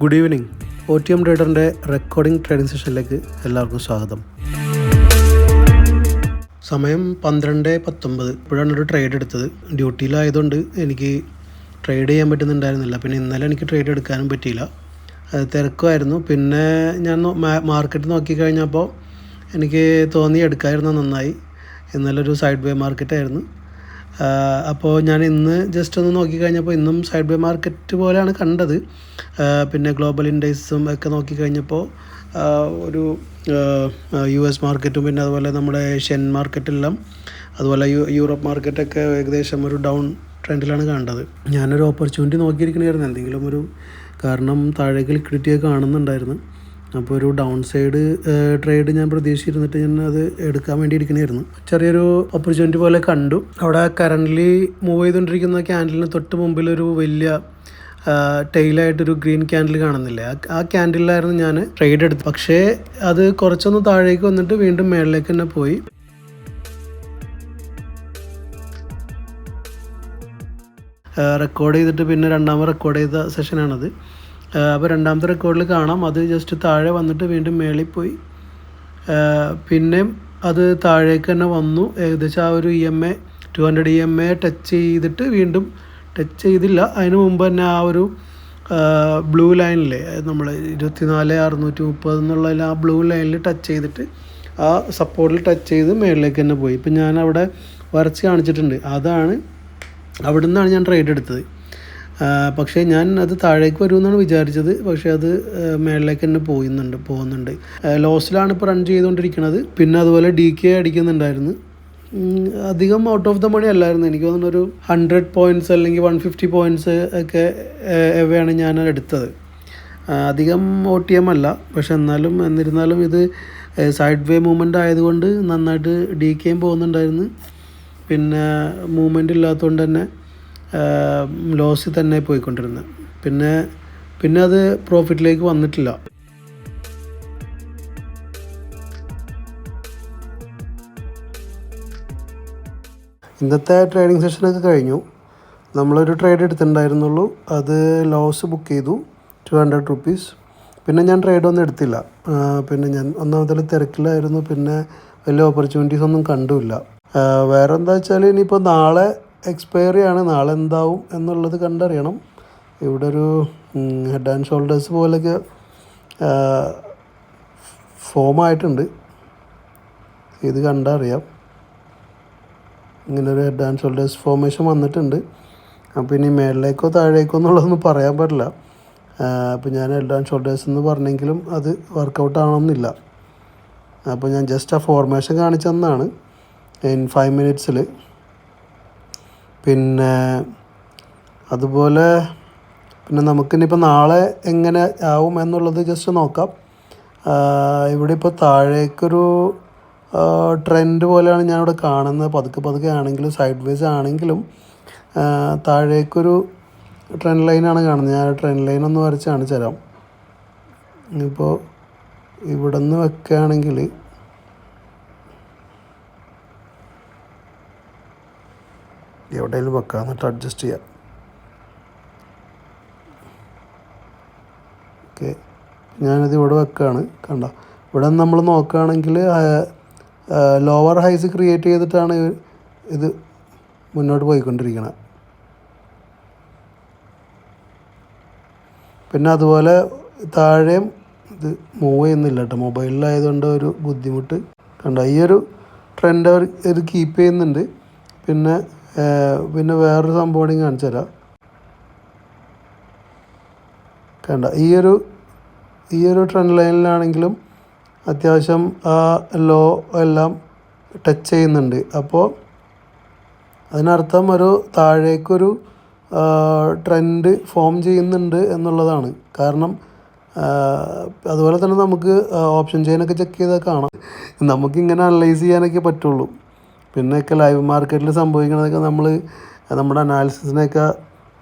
Good evening. OTM ട്രേഡറിൻ്റെ recording trading സെഷനിലേക്ക് എല്ലാവർക്കും സ്വാഗതം. സമയം 12:19. ഇപ്പോഴാണ് ഒരു ട്രേഡ് എടുത്തത്. ഡ്യൂട്ടിയിലായതുകൊണ്ട് എനിക്ക് ട്രേഡ് ചെയ്യാൻ പറ്റുന്നുണ്ടായിരുന്നില്ല. പിന്നെ ഇന്നലെ എനിക്ക് ട്രേഡ് എടുക്കാനും പറ്റിയില്ല, തിരക്കുമായിരുന്നു. പിന്നെ ഞാൻ മാർക്കറ്റ് നോക്കിക്കഴിഞ്ഞപ്പോൾ എനിക്ക് തോന്നി എടുക്കാമായിരുന്നു നന്നായി. ഇന്നലെ ഒരു സൈഡ് വേ മാർക്കറ്റായിരുന്നു. അപ്പോൾ ഞാൻ ഇന്ന് ജസ്റ്റ് ഒന്ന് നോക്കിക്കഴിഞ്ഞപ്പോൾ ഇന്നും സൈഡ് വേ മാർക്കറ്റ് പോലെയാണ് കണ്ടത്. പിന്നെ ഗ്ലോബൽ ഇൻഡെക്സും ഒക്കെ നോക്കിക്കഴിഞ്ഞപ്പോൾ ഒരു US മാർക്കറ്റും പിന്നെ അതുപോലെ നമ്മുടെ ഏഷ്യൻ മാർക്കറ്റെല്ലാം അതുപോലെ യൂറോപ്പ് മാർക്കറ്റൊക്കെ ഏകദേശം ഒരു ഡൗൺ ട്രെൻഡിലാണ് കണ്ടത്. ഞാനൊരു ഓപ്പർച്യൂണിറ്റി നോക്കിയിരിക്കണമായിരുന്നു എന്തെങ്കിലും ഒരു, കാരണം താഴേക്ക് ലിക്വിഡിറ്റിയൊക്കെ കാണുന്നുണ്ടായിരുന്നു. അപ്പോൾ ഒരു ഡൗൺ സൈഡ് ട്രേഡ് ഞാൻ പ്രതീക്ഷിച്ചിരുന്നിട്ട് ഞാൻ അത് എടുക്കാൻ വേണ്ടി ഇരിക്കണമായിരുന്നു. ചെറിയൊരു ഓപ്പർച്യൂണിറ്റി പോലെ കണ്ടു. അവിടെ കറൻ്റ്ലി മൂവ് ചെയ്തുകൊണ്ടിരിക്കുന്ന ക്യാൻഡിലിന് തൊട്ട് മുമ്പിലൊരു വലിയ ടെയിലായിട്ടൊരു ഗ്രീൻ ക്യാൻഡിൽ കാണുന്നില്ലേ, ആ ക്യാൻഡിലായിരുന്നു ഞാൻ ട്രേഡ് എടുത്തത്. പക്ഷേ അത് കുറച്ചൊന്ന് താഴേക്ക് വന്നിട്ട് വീണ്ടും മേളിലേക്ക് തന്നെ പോയി. റെക്കോർഡ് ചെയ്തിട്ട് പിന്നെ രണ്ടാമത് റെക്കോർഡ് ചെയ്ത സെഷനാണത്. അപ്പോൾ രണ്ടാമത്തെ റെക്കോർഡിൽ കാണാം അത് ജസ്റ്റ് താഴെ വന്നിട്ട് വീണ്ടും മേളിൽ പോയി. പിന്നെയും അത് താഴേക്ക് തന്നെ വന്നു. ഏകദേശം ആ ഒരു 200 EMA ടച്ച് ചെയ്തിട്ട് വീണ്ടും ടച്ച് ചെയ്തില്ല. അതിന് മുമ്പ് തന്നെ ആ ഒരു ബ്ലൂ ലൈനിലെ നമ്മൾ 24,630 എന്നുള്ളതിൽ ആ ബ്ലൂ ലൈനിൽ ടച്ച് ചെയ്തിട്ട് ആ സപ്പോർട്ടിൽ ടച്ച് ചെയ്ത് മേളിലേക്ക് തന്നെ പോയി. ഇപ്പം ഞാൻ അവിടെ വരച്ച് കാണിച്ചിട്ടുണ്ട്, അതാണ് അവിടെ നിന്നാണ് ഞാൻ ട്രേഡ് എടുത്തത്. പക്ഷേ ഞാൻ അത് താഴേക്ക് വരുമെന്നാണ് വിചാരിച്ചത്. പക്ഷേ അത് മേളിലേക്ക് തന്നെ പോകുന്നുണ്ട്. ലോസിലാണ് ഇപ്പോൾ റൺ ചെയ്തുകൊണ്ടിരിക്കുന്നത്. പിന്നെ അതുപോലെ DK അടിക്കുന്നുണ്ടായിരുന്നു. അധികം ഔട്ട് ഓഫ് ദ മണി അല്ലായിരുന്നു. എനിക്ക് തോന്നുന്നു ഒരു 100 പോയിൻറ്റ്സ് അല്ലെങ്കിൽ 150 പോയിൻറ്റ്സ് ഒക്കെ എവയാണ് ഞാൻ എടുത്തത്. അധികം OTM അല്ല, പക്ഷെ എന്നിരുന്നാലും ഇത് സൈഡ് വേ മൂവ്മെൻ്റ് ആയതുകൊണ്ട് നന്നായിട്ട് DKയും പോകുന്നുണ്ടായിരുന്നു. പിന്നെ മൂവ്മെൻ്റ് ഇല്ലാത്തതുകൊണ്ട് തന്നെ ലോസിൽ തന്നെ പോയിക്കൊണ്ടിരുന്നത്. പിന്നെ അത് പ്രോഫിറ്റിലേക്ക് വന്നിട്ടില്ല. ഇന്നത്തെ ട്രേഡിംഗ് സെഷനൊക്കെ കഴിഞ്ഞു. നമ്മളൊരു ട്രേഡ് എടുത്തിട്ടുണ്ടായിരുന്നുള്ളൂ, അത് ലോസ് ബുക്ക് ചെയ്തു 200 rupees. പിന്നെ ഞാൻ ട്രേഡൊന്നും എടുത്തില്ല. പിന്നെ ഞാൻ ഒന്നാമത്തെ തിരക്കിലായിരുന്നു. പിന്നെ വലിയ ഓപ്പർച്യൂണിറ്റീസ് ഒന്നും കണ്ടുമില്ല. വേറെ എന്താ വെച്ചാൽ ഇനിയിപ്പോൾ നാളെ എക്സ്പയറി ആണ്, നാളെ എന്താവും എന്നുള്ളത് കണ്ടറിയണം. ഇവിടെ ഒരു ഹെഡ് ആൻഡ് ഷോൾഡേഴ്സ് പോലെയൊക്കെ ഫോമായിട്ടുണ്ട്, ഇത് കണ്ടറിയാം. ഇങ്ങനൊരു ഹെഡ് ആൻഡ് ഷോൾഡേഴ്സ് ഫോർമേഷൻ വന്നിട്ടുണ്ട്. അപ്പോൾ ഇനി മേളിലേക്കോ താഴേക്കോ എന്നുള്ളതൊന്നും പറയാൻ പറ്റില്ല. അപ്പോൾ ഞാൻ ഹെഡ് ആൻഡ് ഷോൾഡേഴ്സ് എന്ന് പറഞ്ഞെങ്കിലും അത് വർക്കൗട്ട് ആവണമെന്നില്ല. അപ്പോൾ ഞാൻ ജസ്റ്റ് ആ ഫോർമേഷൻ കാണിച്ചെന്നാണ് ഇൻ 5 minutes. പിന്നെ അതുപോലെ പിന്നെ നമുക്കിനിപ്പോൾ നാളെ എങ്ങനെ ആവും എന്നുള്ളത് ജസ്റ്റ് നോക്കാം. ഇവിടെ ഇപ്പോൾ താഴേക്കൊരു ട്രെൻഡ് പോലെയാണ് ഞാനിവിടെ കാണുന്നത്. പതുക്കെ ആണെങ്കിലും സൈഡ് വേസ് ആണെങ്കിലും താഴേക്കൊരു ട്രെൻഡ് ലൈനാണ് കാണുന്നത്. ഞാൻ ട്രെൻഡ് ലൈൻ ഒന്ന് വരച്ച് കാണിച്ചു തരാം. ഇപ്പോൾ ഇവിടെ നിന്ന് വെക്കുകയാണെങ്കിൽ എവിടെയെങ്കിലും വെക്കാം, എന്നിട്ട് അഡ്ജസ്റ്റ് ചെയ്യാം. ഓക്കെ, ഞാനിത് ഇവിടെ വെക്കുകയാണ്. കണ്ട, ഇവിടെ നമ്മൾ നോക്കുകയാണെങ്കിൽ ലോവർ ഹൈസ് ക്രിയേറ്റ് ചെയ്തിട്ടാണ് ഇത് മുന്നോട്ട് പോയിക്കൊണ്ടിരിക്കുന്നത്. പിന്നെ അതുപോലെ താഴെയും ഇത് മൂവ് ചെയ്യുന്നില്ല കേട്ടോ, മൊബൈലിലായതുകൊണ്ട് ഒരു ബുദ്ധിമുട്ട്. കണ്ട, ഈ ഒരു ട്രെൻഡ് അവർ ഇത് കീപ്പ് ചെയ്യുന്നുണ്ട്. പിന്നെ വേറൊരു സംഭവം കാണിച്ചു തരാം. കണ്ട, ഈ ഒരു ട്രെൻഡ് ലൈനിലാണെങ്കിലും അത്യാവശ്യം ആ ലോ എല്ലാം ടച്ച് ചെയ്യുന്നുണ്ട്. അപ്പോൾ അതിനർത്ഥം ഒരു താഴേക്കൊരു ട്രെൻഡ് ഫോം ചെയ്യുന്നുണ്ട് എന്നുള്ളതാണ്. കാരണം അതുപോലെ തന്നെ നമുക്ക് ഓപ്ഷൻ ചെയിനൊക്കെ ചെക്ക് ചെയ്താൽ കാണാം. നമുക്കിങ്ങനെ അനലൈസ് ചെയ്യാനൊക്കെ പറ്റുള്ളൂ. പിന്നെയൊക്കെ ലൈവ് മാർക്കറ്റിൽ സംഭവിക്കുന്നതൊക്കെ നമ്മുടെ അനാലിസിസിനെയൊക്കെ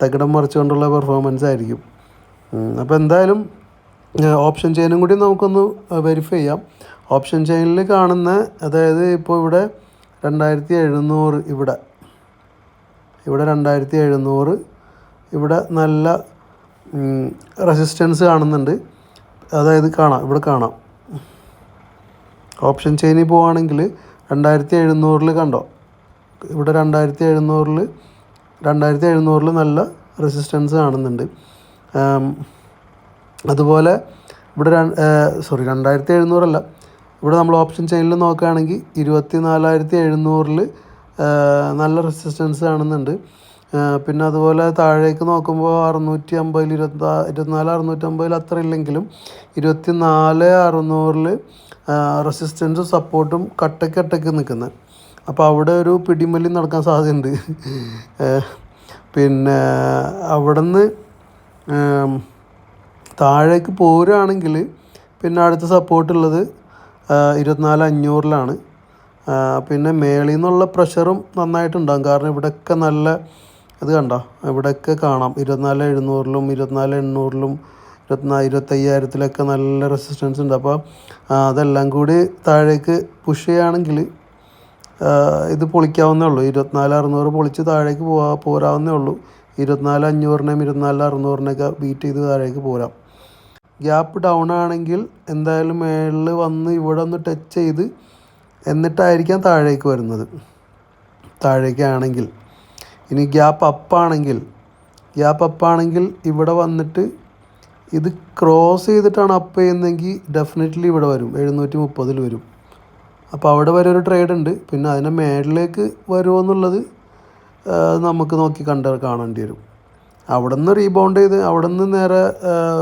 തകിടം മറിച്ചുകൊണ്ടുള്ള പെർഫോമൻസ് ആയിരിക്കും. അപ്പോൾ എന്തായാലും ഓപ്ഷൻ ചെയിനും കൂടി നമുക്കൊന്ന് വെരിഫൈ ചെയ്യാം. ഓപ്ഷൻ ചെയിനിൽ കാണുന്ന, അതായത് ഇപ്പോൾ ഇവിടെ 2700, ഇവിടെ 2700, ഇവിടെ നല്ല റെസിസ്റ്റൻസ് കാണുന്നുണ്ട്. അതായത് ഇവിടെ കാണാം ഓപ്ഷൻ ചെയിനിൽ പോവുകയാണെങ്കിൽ 2700 കണ്ടോ, ഇവിടെ 2700 നല്ല റെസിസ്റ്റൻസ് കാണുന്നുണ്ട്. അതുപോലെ ഇവിടെ 2700 ഇവിടെ നമ്മൾ ഓപ്ഷൻ ചെയിനിൽ നോക്കുകയാണെങ്കിൽ 24700 നല്ല റെസിസ്റ്റൻസ് കാണുന്നുണ്ട്. പിന്നെ അതുപോലെ താഴേക്ക് നോക്കുമ്പോൾ 650 അത്ര ഇല്ലെങ്കിലും 24600 റെസിസ്റ്റൻസും സപ്പോർട്ടും കട്ടയ്ക്ക് നിൽക്കുന്നത്. അപ്പോൾ അവിടെ ഒരു പിടിമല്ലി നടക്കാൻ സാധ്യതയുണ്ട്. പിന്നെ അവിടെ നിന്ന് താഴേക്ക് പോരുകയാണെങ്കിൽ പിന്നെ അടുത്ത സപ്പോർട്ടുള്ളത് 24500 പിന്നെ മേളിൽ നിന്നുള്ള പ്രഷറും നന്നായിട്ടുണ്ടാകും. കാരണം ഇവിടെയൊക്കെ നല്ല ഇത് കണ്ടോ, ഇവിടെയൊക്കെ കാണാം 24700 24800 25000 നല്ല റെസിസ്റ്റൻസ് ഉണ്ട്. അപ്പോൾ അതെല്ലാം കൂടി താഴേക്ക് പുഷ് ചെയ്യുകയാണെങ്കിൽ ഇത് പൊളിക്കാവുന്നേ ഉള്ളൂ. 24600 പൊളിച്ച് താഴേക്ക് പോരാവുന്നേ ഉള്ളൂ. 24500 24600 ബീറ്റ് ചെയ്ത് താഴേക്ക് പോരാം. ഗ്യാപ്പ് ഡൗൺ ആണെങ്കിൽ എന്തായാലും മേളിൽ വന്ന് ഇവിടെ ഒന്ന് ടച്ച് ചെയ്ത് എന്നിട്ടായിരിക്കാം താഴേക്ക് വരുന്നത്. താഴേക്കാണെങ്കിൽ ഇനി ഗ്യാപ്പ് അപ്പാണെങ്കിൽ ഇവിടെ വന്നിട്ട് ഇത് ക്രോസ് ചെയ്തിട്ടാണ് അപ്പ് ചെയ്യുന്നതെങ്കിൽ ഡെഫിനറ്റ്ലി ഇവിടെ വരും, 730 വരും. അപ്പോൾ അവിടെ വരെ ഒരു ട്രേഡ് ഉണ്ട്. പിന്നെ അതിനെ മേളിലേക്ക് വരുമോ എന്നുള്ളത് നമുക്ക് കാണേണ്ടി വരും. അവിടെ നിന്ന് റീബൗണ്ട് ചെയ്ത് അവിടെ നിന്ന് നേരെ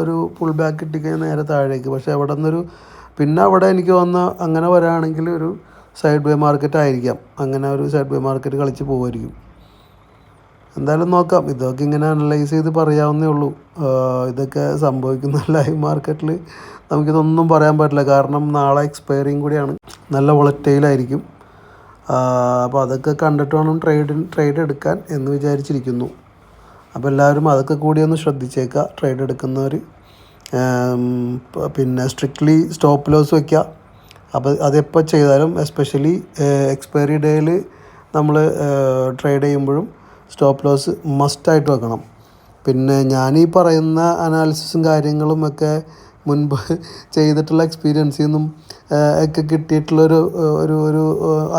ഒരു പുൾ ബാക്ക് കിട്ടിക്കഴിഞ്ഞാൽ നേരെ താഴേക്ക്. പക്ഷേ പിന്നെ അവിടെ എനിക്ക് അങ്ങനെ വരാണെങ്കിൽ ഒരു സൈഡ് വേ മാർക്കറ്റ് ആയിരിക്കാം. അങ്ങനെ ഒരു സൈഡ് വേ മാർക്കറ്റ് കളിച്ച് പോകുമായിരിക്കും. എന്തായാലും നോക്കാം. ഇതൊക്കെ ഇങ്ങനെ അനലൈസ് ചെയ്ത് പറയാവുന്നേ ഉള്ളൂ. ഇതൊക്കെ സംഭവിക്കുന്ന ലൈവ് മാർക്കറ്റിൽ നമുക്കിതൊന്നും പറയാൻ പറ്റില്ല. കാരണം നാളെ എക്സ്പയറിങ് കൂടിയാണ്, നല്ല വോളറ്റൈലായിരിക്കും. അപ്പോൾ അതൊക്കെ കണ്ടിട്ട് വേണം ട്രേഡ് എടുക്കാൻ എന്ന് വിചാരിച്ചിരിക്കുന്നു. അപ്പോൾ എല്ലാവരും അതൊക്കെ കൂടി ഒന്ന് ശ്രദ്ധിച്ചേക്കുക ട്രേഡ് എടുക്കുന്നവർ. പിന്നെ സ്ട്രിക്ട്ലി സ്റ്റോപ്പ് ലോസ് വയ്ക്കുക. അപ്പോൾ അതെപ്പോൾ ചെയ്താലും എസ്പെഷ്യലി എക്സ്പയറി ഡേയിൽ നമ്മൾ ട്രേഡ് ചെയ്യുമ്പോഴും സ്റ്റോപ്പ് ലോസ് മസ്റ്റായിട്ട് വെക്കണം. പിന്നെ ഞാനീ പറയുന്ന അനാലിസിസും കാര്യങ്ങളും ഒക്കെ മുൻപ് ചെയ്തിട്ടുള്ള എക്സ്പീരിയൻസിൽ നിന്നും ഒക്കെ കിട്ടിയിട്ടുള്ളൊരു ഒരു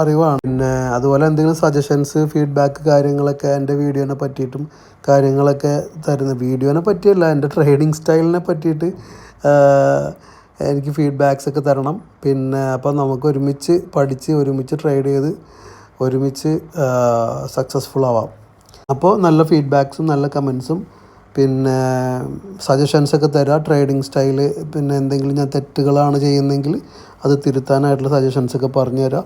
അറിവാണ്. പിന്നെ അതുപോലെ എന്തെങ്കിലും സജഷൻസ്, ഫീഡ്ബാക്ക് കാര്യങ്ങളൊക്കെ എൻ്റെ വീഡിയോനെ പറ്റിയിട്ടും കാര്യങ്ങളൊക്കെ വീഡിയോനെ പറ്റിയല്ല, എൻ്റെ ട്രേഡിങ് സ്റ്റൈലിനെ പറ്റിയിട്ട് എനിക്ക് ഫീഡ്ബാക്സ് ഒക്കെ തരണം. പിന്നെ അപ്പോൾ നമുക്ക് ഒരുമിച്ച് പഠിച്ച് ഒരുമിച്ച് ട്രേഡ് ചെയ്ത് ഒരുമിച്ച് സക്സസ്ഫുൾ ആവാം. അപ്പോൾ നല്ല ഫീഡ്ബാക്സും നല്ല കമൻസും പിന്നെ സജഷൻസൊക്കെ തരാം. ട്രേഡിങ് സ്റ്റൈല്, പിന്നെ എന്തെങ്കിലും ഞാൻ തെറ്റുകളാണ് ചെയ്യുന്നതെങ്കിൽ അത് തിരുത്താനായിട്ടുള്ള സജഷൻസൊക്കെ പറഞ്ഞു തരാം.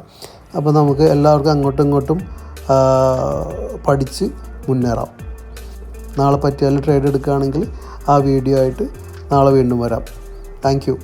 അപ്പോൾ നമുക്ക് എല്ലാവർക്കും അങ്ങോട്ടും ഇങ്ങോട്ടും പഠിച്ച് മുന്നേറാം. നാളെ പറ്റിയാൽ ട്രേഡ് എടുക്കുകയാണെങ്കിൽ ആ വീഡിയോ ആയിട്ട് നാളെ വീണ്ടും വരാം. Thank you.